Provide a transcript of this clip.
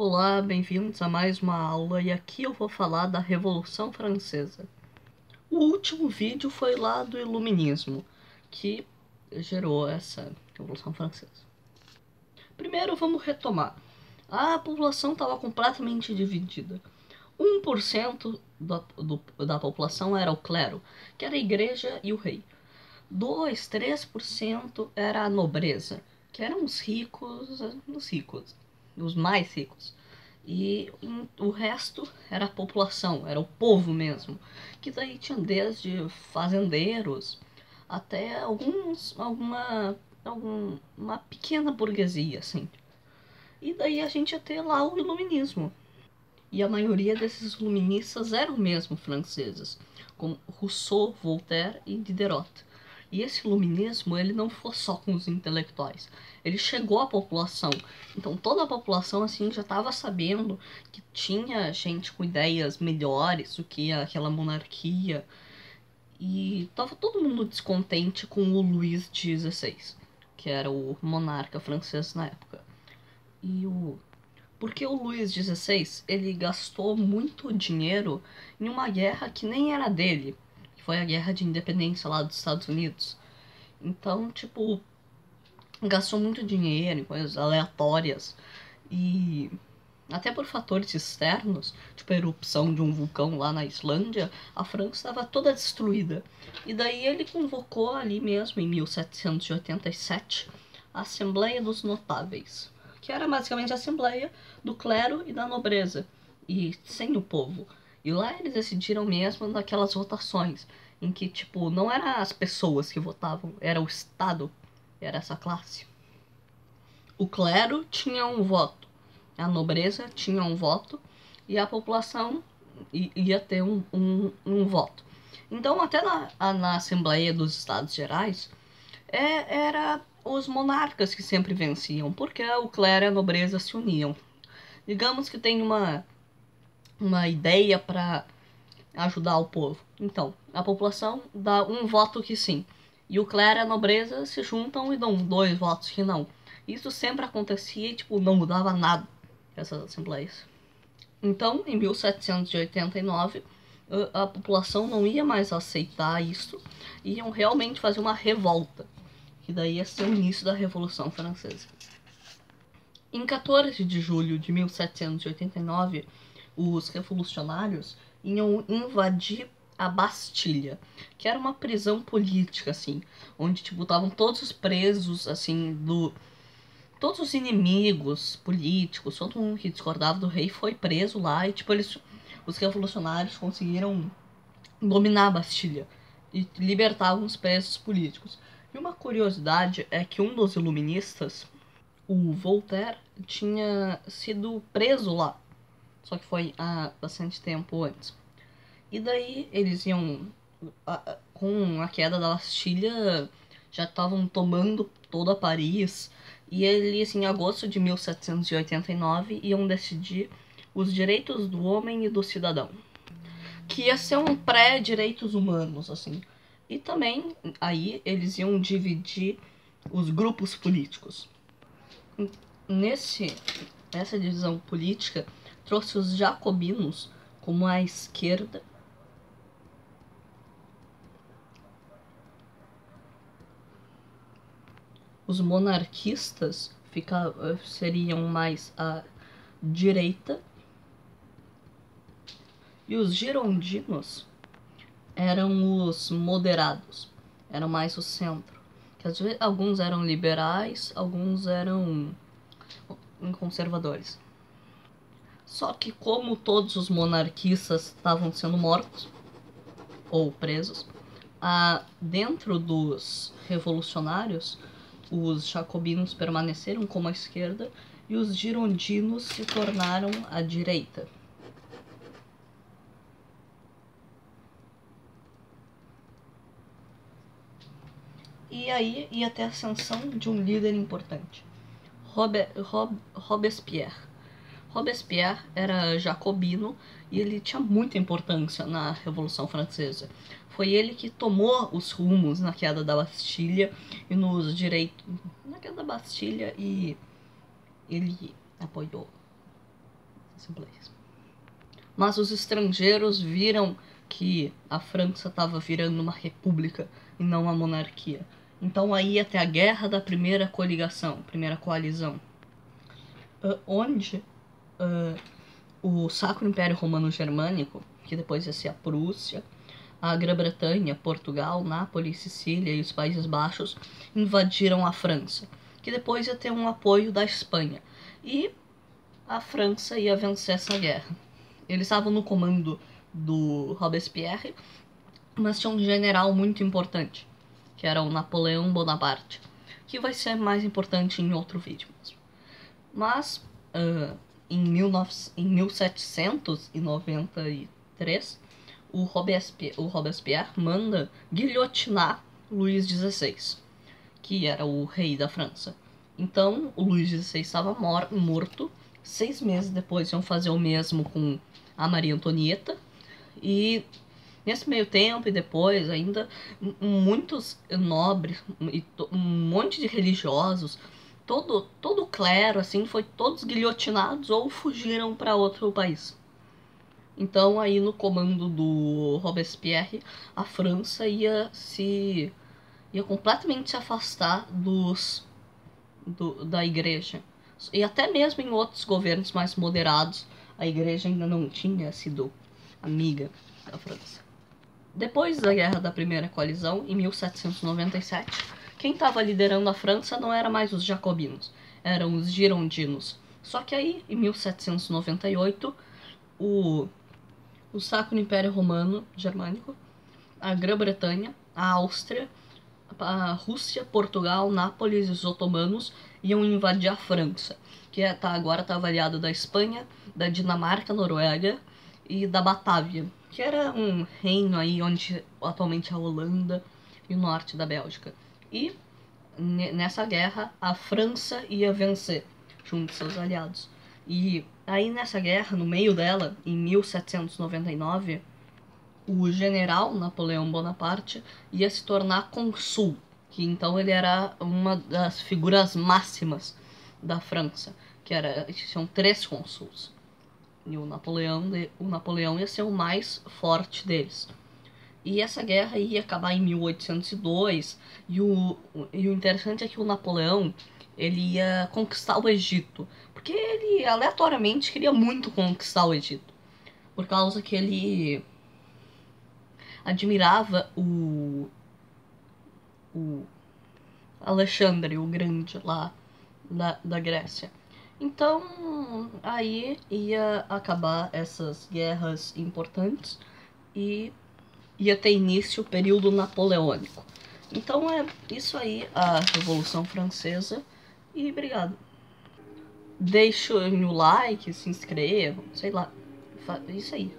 Olá, bem-vindos a mais uma aula e aqui eu vou falar da Revolução Francesa. O último vídeo foi lá do Iluminismo, que gerou essa Revolução Francesa. Primeiro vamos retomar. A população estava completamente dividida. 1% da população era o clero, que era a igreja e o rei. 3% era a nobreza, que eram os ricos, os mais ricos. E o resto era a população, era o povo mesmo, que daí tinha desde fazendeiros até uma pequena burguesia, assim. E daí a gente ia ter lá o iluminismo. E a maioria desses iluministas eram mesmo franceses, como Rousseau, Voltaire e Diderot. E esse iluminismo, ele não foi só com os intelectuais, ele chegou à população. Então toda a população assim já estava sabendo que tinha gente com ideias melhores do que aquela monarquia. E tava todo mundo descontente com o Luís XVI, que era o monarca francês na época. Porque o Luís XVI, ele gastou muito dinheiro em uma guerra que nem era dele, que foi a guerra de independência lá dos Estados Unidos. Então, tipo, gastou muito dinheiro em coisas aleatórias e até por fatores externos, tipo a erupção de um vulcão lá na Islândia, a França estava toda destruída. E daí ele convocou ali mesmo, em 1787, a Assembleia dos Notáveis, que era basicamente a assembleia do clero e da nobreza, e sem o povo. E lá eles decidiram mesmo naquelas votações, em que, tipo, não eram as pessoas que votavam, era o Estado, era essa classe. O clero tinha um voto, a nobreza tinha um voto, e a população ia ter um voto. Então, até na Assembleia dos Estados Gerais, era os monarcas que sempre venciam, porque o clero e a nobreza se uniam. Digamos que tem uma ideia para ajudar o povo. Então, a população dá um voto que sim, e o clero e a nobreza se juntam e dão 2 votos que não. Isso sempre acontecia e, tipo, não mudava nada essas assembleias. Então, em 1789, a população não ia mais aceitar isso, iam realmente fazer uma revolta, que daí ia ser o início da Revolução Francesa. Em 14 de julho de 1789, os revolucionários iam invadir a Bastilha, que era uma prisão política, assim, onde, tipo, estavam todos os presos, assim, todos os inimigos políticos, todo mundo que discordava do rei foi preso lá e, tipo, os revolucionários conseguiram dominar a Bastilha e libertar alguns presos políticos. E uma curiosidade é que um dos iluministas, o Voltaire, tinha sido preso lá, só que foi há bastante tempo antes. E daí eles iam, com a queda da Bastilha, já estavam tomando toda Paris, e eles, em agosto de 1789, iam decidir os direitos do homem e do cidadão, que ia ser um pré-direitos humanos, assim. E também, aí, eles iam dividir os grupos políticos. Nessa divisão política, trouxe os jacobinos como a esquerda, os monarquistas seriam mais à direita, e os girondinos eram os moderados, eram mais o centro. Que às vezes alguns eram liberais, alguns eram conservadores. Só que como todos os monarquistas estavam sendo mortos ou presos, dentro dos revolucionários, os jacobinos permaneceram como a esquerda e os girondinos se tornaram a direita. E aí ia ter a ascensão de um líder importante, Robespierre. Robespierre era jacobino e ele tinha muita importância na Revolução Francesa. Foi ele que tomou os rumos na queda da Bastilha e nos direitos. Na queda da Bastilha, e ele apoiou Simples. Mas os estrangeiros viram que a França estava virando uma república e não uma monarquia. Então aí ia ter a guerra da primeira coalizão, onde o Sacro Império Romano Germânico, que depois ia ser a Prússia, a Grã-Bretanha, Portugal, Nápoles, Sicília e os Países Baixos, invadiram a França, que depois ia ter um apoio da Espanha. E a França ia vencer essa guerra. Eles estavam no comando do Robespierre, mas tinha um general muito importante, que era o Napoleão Bonaparte, que vai ser mais importante em outro vídeo mesmo. Mas, em 1793, o Robespierre manda guilhotinar Luís XVI, que era o rei da França. Então, o Luís XVI estava morto. 6 meses depois iam fazer o mesmo com a Maria Antonieta. E nesse meio tempo e depois ainda, muitos nobres e um monte de religiosos, todo o clero, assim, foi todos guilhotinados ou fugiram para outro país. Então aí no comando do Robespierre, a França ia completamente se afastar da igreja. E até mesmo em outros governos mais moderados, a igreja ainda não tinha sido amiga da França. Depois da Guerra da Primeira Coalizão, em 1797, quem estava liderando a França não era mais os jacobinos, eram os girondinos. Só que aí, em 1798, o Sacro Império Romano Germânico, a Grã-Bretanha, a Áustria, a Rússia, Portugal, Nápoles e os otomanos iam invadir a França, que agora está aliado da Espanha, da Dinamarca, Noruega e da Batávia, que era um reino aí onde atualmente é a Holanda e o norte da Bélgica. E nessa guerra a França ia vencer junto com seus aliados. E aí nessa guerra, no meio dela, em 1799, o general Napoleão Bonaparte ia se tornar consul, que então ele era uma das figuras máximas da França, tinham 3 consuls. E o Napoleão ia ser o mais forte deles. E essa guerra ia acabar em 1802, e o interessante é que o Napoleão ele ia conquistar o Egito, porque ele aleatoriamente queria muito conquistar o Egito, por causa que ele admirava o Alexandre o Grande lá da Grécia. Então aí ia acabar essas guerras importantes e ia ter início o período napoleônico. Então é isso aí, a Revolução Francesa, e obrigado. Deixem o like, se inscrevam, sei lá, isso aí.